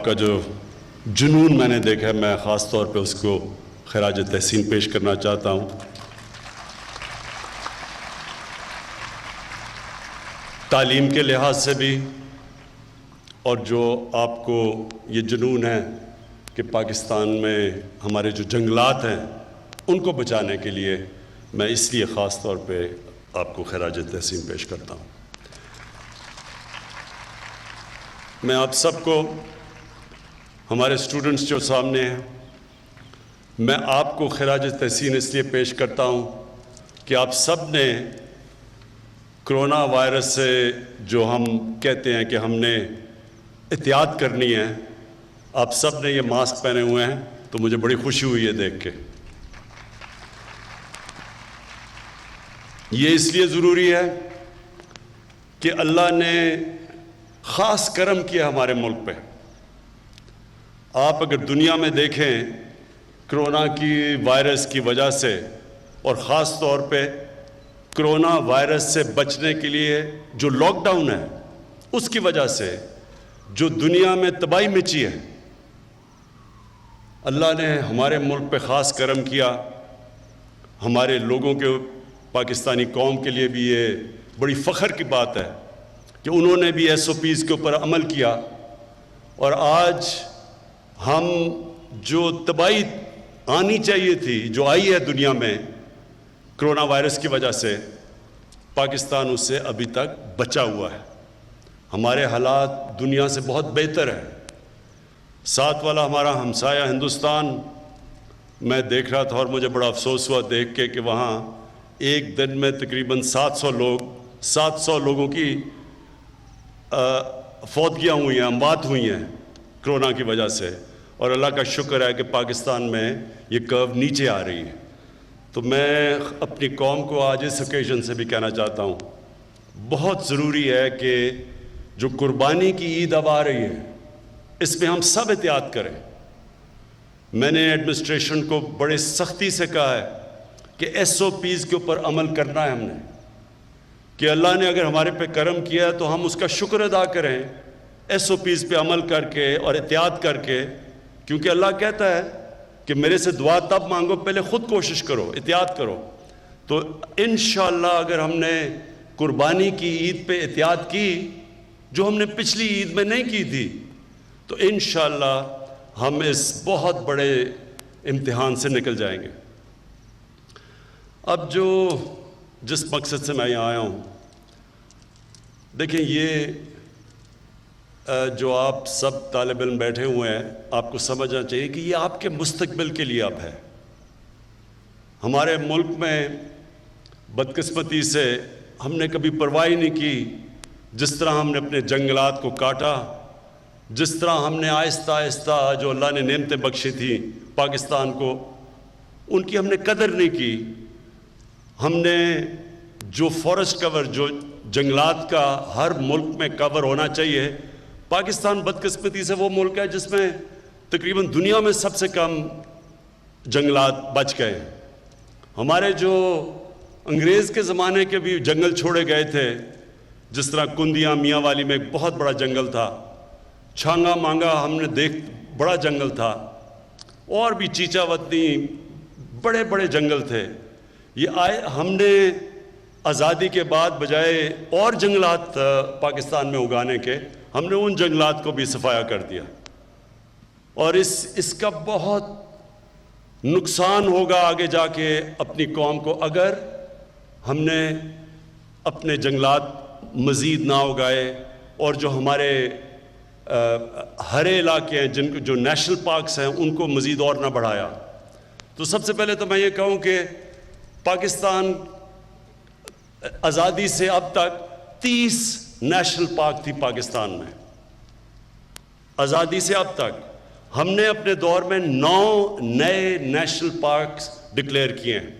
آپ کا جو جنون میں نے دیکھا ہے، میں خاص طور پہ اس کو خراج تحسین پیش کرنا چاہتا ہوں۔ تعلیم کے لحاظ سے بھی، اور جو آپ کو یہ جنون ہے کہ پاکستان میں ہمارے جو جنگلات ہیں ان کو بچانے کے لیے، میں اس لیے خاص طور پہ آپ کو خراج تحسین پیش کرتا ہوں۔ میں آپ سب کو، ہمارے اسٹوڈنٹس جو سامنے ہیں، میں آپ کو خراج تحسین اس لیے پیش کرتا ہوں کہ آپ سب نے کرونا وائرس سے جو ہم کہتے ہیں کہ ہم نے احتیاط کرنی ہے، آپ سب نے یہ ماسک پہنے ہوئے ہیں، تو مجھے بڑی خوشی ہوئی ہے دیکھ کے۔ یہ اس لیے ضروری ہے کہ اللہ نے خاص کرم کیا ہمارے ملک پہ۔ آپ اگر دنیا میں دیکھیں، کرونا کی وائرس کی وجہ سے، اور خاص طور پہ کرونا وائرس سے بچنے کے لیے جو لاک ڈاؤن ہے، اس کی وجہ سے جو دنیا میں تباہی مچی ہے، اللہ نے ہمارے ملک پہ خاص کرم کیا۔ ہمارے لوگوں کے، پاکستانی قوم کے لیے بھی یہ بڑی فخر کی بات ہے کہ انہوں نے بھی SOPs کے اوپر عمل کیا، اور آج ہم جو تباہی آنی چاہیے تھی، جو آئی ہے دنیا میں کرونا وائرس کی وجہ سے، پاکستان اس سے ابھی تک بچا ہوا ہے۔ ہمارے حالات دنیا سے بہت بہتر ہیں۔ ساتھ والا ہمارا ہمسایہ ہندوستان، میں دیکھ رہا تھا اور مجھے بڑا افسوس ہوا دیکھ کے کہ وہاں ایک دن میں تقریباً 700 لوگوں کی فوتگیاں ہوئی ہیں، اموات ہوئی ہیں کرونا کی وجہ سے، اور اللہ کا شکر ہے کہ پاکستان میں یہ کرو نیچے آ رہی ہے۔ تو میں اپنی قوم کو آج اس اوکیزن سے بھی کہنا چاہتا ہوں، بہت ضروری ہے کہ جو قربانی کی عید اب آ رہی ہے، اس میں ہم سب احتیاط کریں۔ میں نے ایڈمنسٹریشن کو بڑے سختی سے کہا ہے کہ SOPs کے اوپر عمل کرنا ہے ہم نے، کہ اللہ نے اگر ہمارے پہ کرم کیا ہے تو ہم اس کا شکر ادا کریں، SOPs پہ عمل کر کے اور احتیاط کر کے، کیونکہ اللہ کہتا ہے کہ میرے سے دعا تب مانگو، پہلے خود کوشش کرو، احتیاط کرو۔ تو انشاءاللہ اگر ہم نے قربانی کی عید پہ احتیاط کی، جو ہم نے پچھلی عید میں نہیں کی تھی، تو انشاءاللہ ہم اس بہت بڑے امتحان سے نکل جائیں گے۔ اب جس مقصد سے میں یہاں آیا ہوں، دیکھیں، یہ جو آپ سب طالب علم بیٹھے ہوئے ہیں، آپ کو سمجھنا چاہیے کہ یہ آپ کے مستقبل کے لیے اب ہے۔ ہمارے ملک میں بدقسمتی سے ہم نے کبھی پرواہ نہیں کی، جس طرح ہم نے اپنے جنگلات کو کاٹا، جس طرح ہم نے آہستہ آہستہ جو اللہ نے نعمتیں بخشی تھیں پاکستان کو، ان کی ہم نے قدر نہیں کی۔ ہم نے جو فارسٹ کور، جو جنگلات کا ہر ملک میں کور ہونا چاہیے، پاکستان بدقسمتی سے وہ ملک ہے جس میں تقریباً دنیا میں سب سے کم جنگلات بچ گئے۔ ہمارے جو انگریز کے زمانے کے بھی جنگل چھوڑے گئے تھے، جس طرح کندیاں میاں والی میں ایک بہت بڑا جنگل تھا، چھانگا مانگا ہم نے بڑا جنگل تھا، اور بھی چیچا وطنی بڑے بڑے جنگل تھے۔ ہم نے آزادی کے بعد بجائے اور جنگلات پاکستان میں اگانے کے، ہم نے ان جنگلات کو بھی صفایا کر دیا، اور اس کا بہت نقصان ہوگا آگے جا کے اپنی قوم کو، اگر ہم نے اپنے جنگلات مزید نہ اگائے، اور جو ہمارے ہرے علاقے ہیں، جو نیشنل پارکس ہیں، ان کو مزید اور نہ بڑھایا۔ تو سب سے پہلے تو میں یہ کہوں کہ پاکستان آزادی سے اب تک 30 نیشنل پارک تھی پاکستان میں۔ آزادی سے اب تک ہم نے اپنے دور میں 9 نئے نیشنل پارکس ڈکلیئر کیے ہیں،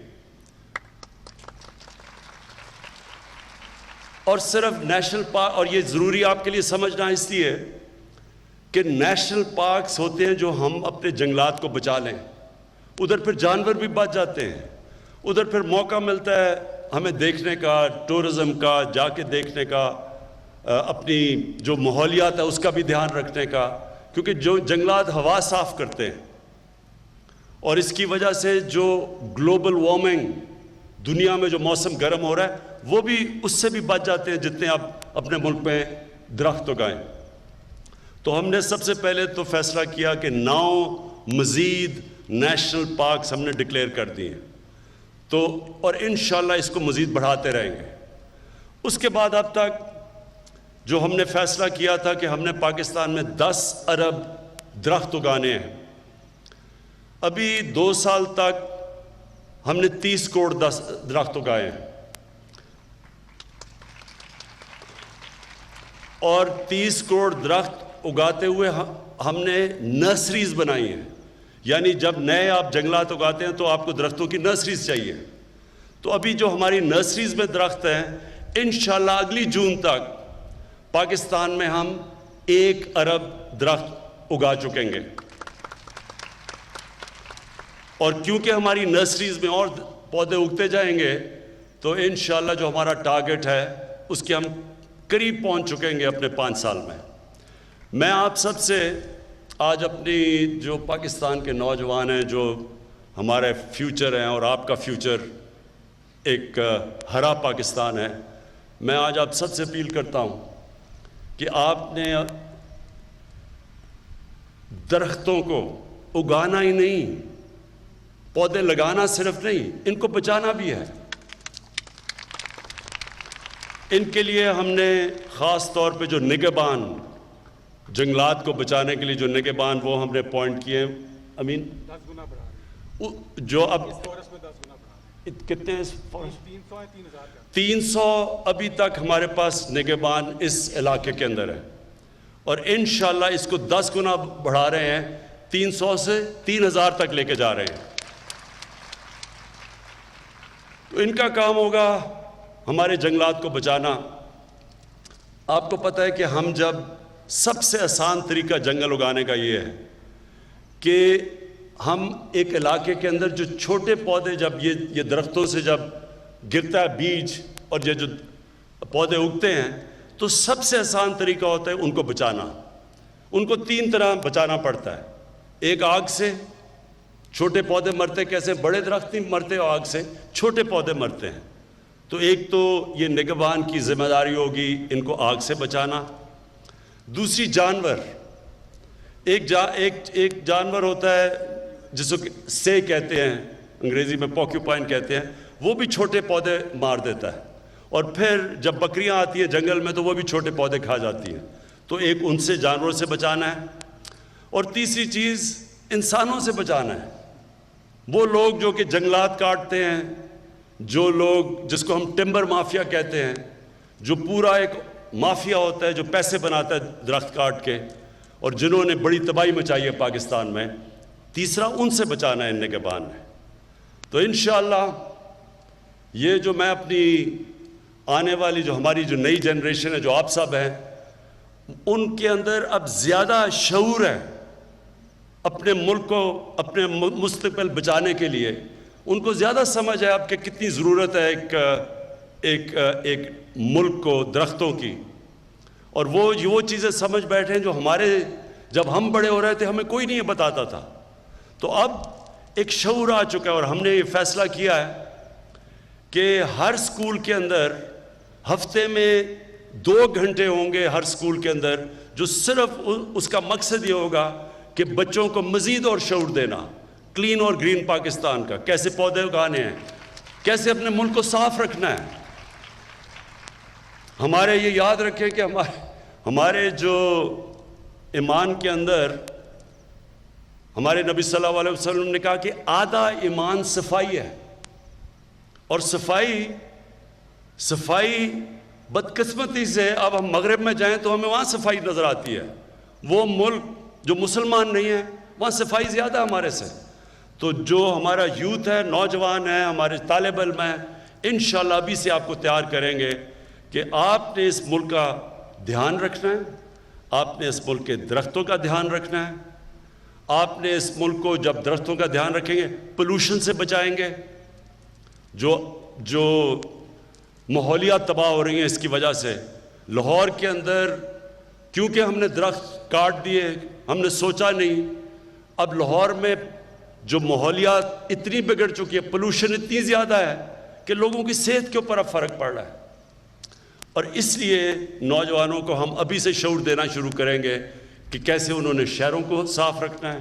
اور صرف نیشنل پارک، اور یہ ضروری آپ کے لیے سمجھنا اس لیے کہ نیشنل پارکس ہوتے ہیں جو ہم اپنے جنگلات کو بچا لیں، ادھر پھر جانور بھی بچ جاتے ہیں، ادھر پھر موقع ملتا ہے ہمیں دیکھنے کا، ٹورزم کا، جا کے دیکھنے کا، اپنی جو ماحولیات ہے اس کا بھی دھیان رکھنے کا، کیونکہ جو جنگلات ہوا صاف کرتے ہیں، اور اس کی وجہ سے جو گلوبل وارمنگ دنیا میں جو موسم گرم ہو رہا ہے وہ بھی اس سے بھی بچ جاتے ہیں جتنے آپ اپنے ملک میں درخت اگائیں۔ تو ہم نے سب سے پہلے تو فیصلہ کیا کہ 9 مزید نیشنل پارکس ہم نے ڈکلیئر کر دیے ہیں، تو اور انشاءاللہ اس کو مزید بڑھاتے رہیں گے۔ اس کے بعد اب تک جو ہم نے فیصلہ کیا تھا کہ ہم نے پاکستان میں 10 ارب درخت اگانے ہیں، ابھی 2 سال تک ہم نے 30 کروڑ درخت اگائے ہیں، اور 30 کروڑ درخت اگاتے ہوئے ہم نے نرسریز بنائی ہیں، یعنی جب نئے آپ جنگلات اگاتے ہیں تو آپ کو درختوں کی نرسریز چاہیے۔ تو ابھی جو ہماری نرسریز میں درخت ہیں، انشاءاللہ اگلی جون تک پاکستان میں ہم 1 ارب درخت اگا چکیں گے، اور کیونکہ ہماری نرسریز میں اور پودے اگتے جائیں گے تو انشاءاللہ جو ہمارا ٹارگٹ ہے اس کے ہم قریب پہنچ چکیں گے اپنے 5 سال میں۔ میں آپ سب سے آج اپنی جو پاکستان کے نوجوان ہیں، جو ہمارے فیوچر ہیں اور آپ کا فیوچر ایک ہرا پاکستان ہے، میں آج آپ سب سے اپیل کرتا ہوں کہ آپ نے درختوں کو اگانا ہی نہیں، پودے لگانا صرف نہیں، ان کو بچانا بھی ہے۔ ان کے لیے ہم نے خاص طور پہ جو نگہبان، جنگلات کو بچانے کے لیے جو نگہبان، وہ ہم نے اپوائنٹ کیے ہیں۔ امین 10 گنا بڑھا رہے ہیں، جو اب اس فورس میں 10 گنا بڑھا رہے ہیں، کتنے 300 ہے، 3000 کا 300 ابھی تک ہمارے پاس نگہبان اس علاقے کے اندر ہے، اور انشاءاللہ اس کو 10 گنا بڑھا رہے ہیں، 300 سے 3000 تک لے کے جا رہے ہیں۔ تو ان کا کام ہوگا ہمارے جنگلات کو بچانا۔ آپ کو پتہ ہے کہ ہم جب سب سے آسان طریقہ جنگل اگانے کا یہ ہے کہ ہم ایک علاقے کے اندر جو چھوٹے پودے، جب یہ درختوں سے جب گرتا ہے بیج اور یہ جو پودے اگتے ہیں، تو سب سے آسان طریقہ ہوتا ہے ان کو بچانا۔ ان کو 3 طرح بچانا پڑتا ہے۔ ایک آگ سے، چھوٹے پودے مرتے کیسے؟ بڑے درخت نہیں مرتے آگ سے، چھوٹے پودے مرتے ہیں۔ تو ایک تو یہ نگہبان کی ذمہ داری ہوگی ان کو آگ سے بچانا۔ دوسری جانور، ایک جانور ہوتا ہے جس کو سے کہتے ہیں، انگریزی میں پوکیوپائن کہتے ہیں، وہ بھی چھوٹے پودے مار دیتا ہے، اور پھر جب بکریاں آتی ہیں جنگل میں تو وہ بھی چھوٹے پودے کھا جاتی ہیں۔ تو ایک ان سے جانوروں سے بچانا ہے، اور تیسری چیز انسانوں سے بچانا ہے۔ وہ لوگ جو کہ جنگلات کاٹتے ہیں، جو لوگ جس کو ہم ٹمبر مافیا کہتے ہیں، جو پورا ایک مافیا ہوتا ہے جو پیسے بناتا ہے درخت کاٹ کے، اور جنہوں نے بڑی تباہی مچائی ہے پاکستان میں، تیسرا ان سے بچانا ہے ان نگہبان ہے۔ تو انشاءاللہ یہ جو میں اپنی آنے والی جو ہماری جو نئی جنریشن ہے، جو آپ سب ہیں، ان کے اندر اب زیادہ شعور ہے اپنے ملک کو، اپنے مستقبل بچانے کے لیے۔ ان کو زیادہ سمجھ ہے اب کہ کتنی ضرورت ہے ایک ملک کو درختوں کی، اور وہ چیزیں سمجھ بیٹھے ہیں جو ہمارے جب ہم بڑے ہو رہے تھے ہمیں کوئی نہیں بتاتا تھا۔ تو اب ایک شعور آ چکا ہے، اور ہم نے یہ فیصلہ کیا ہے کہ ہر سکول کے اندر ہفتے میں 2 گھنٹے ہوں گے ہر سکول کے اندر، جو صرف اس کا مقصد یہ ہوگا کہ بچوں کو مزید اور شعور دینا، کلین اور گرین پاکستان کا، کیسے پودے اگانے ہیں، کیسے اپنے ملک کو صاف رکھنا ہے۔ ہمارے یہ یاد رکھیں کہ ہمارے جو ایمان کے اندر ہمارے نبی صلی اللہ علیہ وسلم نے کہا کہ آدھا ایمان صفائی ہے، اور صفائی بدقسمتی سے اب ہم مغرب میں جائیں تو ہمیں وہاں صفائی نظر آتی ہے، وہ ملک جو مسلمان نہیں ہیں وہاں صفائی زیادہ ہے ہمارے سے۔ تو جو ہمارا یوتھ ہے، نوجوان ہیں، ہمارے طالب علم ہیں، انشاءاللہ ابھی سے آپ کو تیار کریں گے کہ آپ نے اس ملک کا دھیان رکھنا ہے، آپ نے اس ملک کے درختوں کا دھیان رکھنا ہے، آپ نے اس ملک کو جب درختوں کا دھیان رکھیں گے پولوشن سے بچائیں گے، جو ماحولیات تباہ ہو رہی ہیں اس کی وجہ سے۔ لاہور کے اندر کیونکہ ہم نے درخت کاٹ دیے، ہم نے سوچا نہیں. اب لاہور میں جو ماحولیات اتنی بگڑ چکی ہے, پولوشن اتنی زیادہ ہے کہ لوگوں کی صحت کے اوپر اب فرق پڑ رہا ہے. اور اس لیے نوجوانوں کو ہم ابھی سے شعور دینا شروع کریں گے کہ کیسے انہوں نے شہروں کو صاف رکھنا ہے,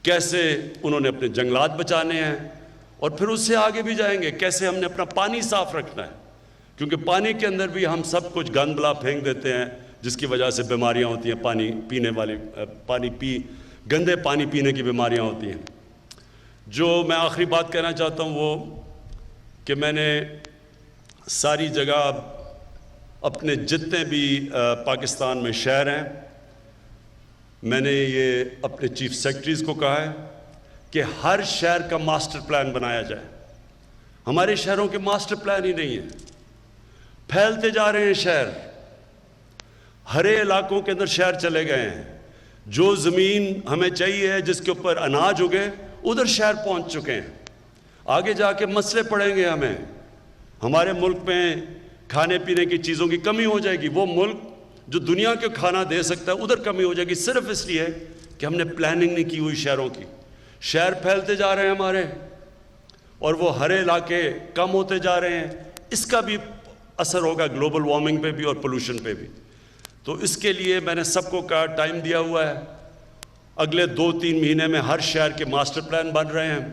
کیسے انہوں نے اپنے جنگلات بچانے ہیں, اور پھر اس سے آگے بھی جائیں گے کیسے ہم نے اپنا پانی صاف رکھنا ہے, کیونکہ پانی کے اندر بھی ہم سب کچھ گند بلا پھینک دیتے ہیں جس کی وجہ سے بیماریاں ہوتی ہیں, پانی پینے والی گندے پانی پینے کی بیماریاں ہوتی ہیں. جو میں آخری بات کہنا چاہتا ہوں وہ کہ میں نے ساری جگہ اپنے جتنے بھی پاکستان میں شہر ہیں, میں نے یہ اپنے چیف سیکرٹریز کو کہا ہے کہ ہر شہر کا ماسٹر پلان بنایا جائے. ہمارے شہروں کے ماسٹر پلان ہی نہیں ہیں, پھیلتے جا رہے ہیں شہر, ہرے علاقوں کے اندر شہر چلے گئے ہیں. جو زمین ہمیں چاہیے جس کے اوپر اناج اگے ادھر شہر پہنچ چکے ہیں. آگے جا کے مسئلے پڑیں گے ہمیں, ہمارے ملک میں کھانے پینے کی چیزوں کی کمی ہو جائے گی. وہ ملک جو دنیا کے کھانا دے سکتا ہے ادھر کمی ہو جائے گی, صرف اس لیے کہ ہم نے پلاننگ نہیں کی ہوئی شہروں کی. شہر پھیلتے جا رہے ہیں ہمارے, اور وہ ہرے علاقے کم ہوتے جا رہے ہیں. اس کا بھی اثر ہوگا گلوبل وارمنگ پہ بھی اور پولوشن پہ بھی. تو اس کے لیے میں نے سب کو کہا, ٹائم دیا ہوا ہے, اگلے 2-3 مہینے میں ہر شہر کے ماسٹر پلان بن رہے ہیں.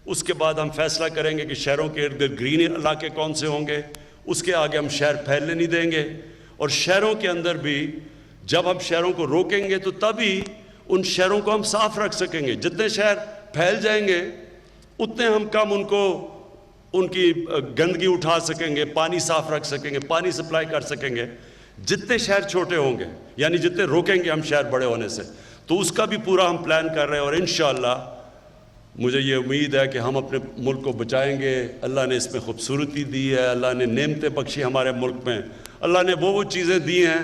اس کے بعد ہم فیصلہ کریں گے کہ شہروں کے ارد گرد گرین علاقے کون سے ہوں گے. اس کے آگے ہم شہر پھیلنے نہیں دیں گے, اور شہروں کے اندر بھی جب ہم شہروں کو روکیں گے تو تبھی ان شہروں کو ہم صاف رکھ سکیں گے. جتنے شہر پھیل جائیں گے اتنے ہم کم ان کی گندگی اٹھا سکیں گے, پانی صاف رکھ سکیں گے, پانی سپلائی کر سکیں گے. جتنے شہر چھوٹے ہوں گے, یعنی جتنے روکیں گے ہم شہر بڑے ہونے سے, تو اس کا بھی پورا ہم پلان کر رہے ہیں. اور انشاءاللہ مجھے یہ امید ہے کہ ہم اپنے ملک کو بچائیں گے. اللہ نے اس میں خوبصورتی دی ہے, اللہ نے نعمتیں بخشی ہمارے ملک میں, اللہ نے وہ چیزیں دی ہیں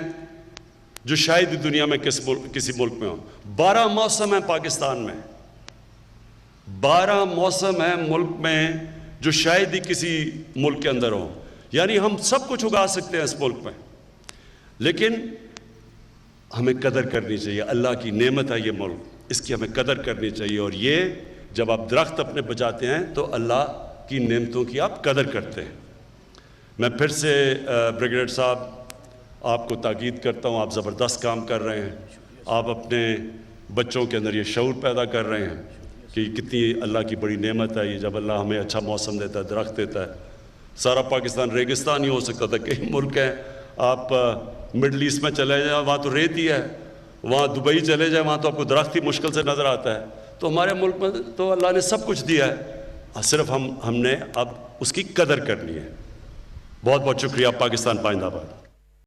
جو شاید ہی دنیا میں کسی ملک میں ہوں. 12 موسم ہیں پاکستان میں, 12 موسم ہیں ملک میں جو شاید ہی کسی ملک کے اندر ہوں. یعنی ہم سب کچھ اگا سکتے ہیں اس ملک میں, لیکن ہمیں قدر کرنی چاہیے. اللہ کی نعمت ہے یہ ملک, اس کی ہمیں قدر کرنی چاہیے. اور یہ جب آپ درخت اپنے بچاتے ہیں تو اللہ کی نعمتوں کی آپ قدر کرتے ہیں. میں پھر سے بریگیڈیئر صاحب آپ کو تاکید کرتا ہوں, آپ زبردست کام کر رہے ہیں. آپ اپنے بچوں کے اندر یہ شعور پیدا کر رہے ہیں کہ کتنی اللہ کی بڑی نعمت ہے یہ, جب اللہ ہمیں اچھا موسم دیتا ہے, درخت دیتا ہے. سارا پاکستان ریگستان ہی ہو سکتا تھا. کئی ملک ہیں, آپ مڈل ایسٹ میں چلے جائیں وہاں تو ریت ہی ہے, وہاں دبئی چلے جائیں وہاں تو آپ کو درخت ہی مشکل سے نظر آتا ہے. تو ہمارے ملک میں تو اللہ نے سب کچھ دیا ہے, صرف ہم نے اب اس کی قدر کرنی ہے. بہت بہت شکریہ. پاکستان پائندہ باد.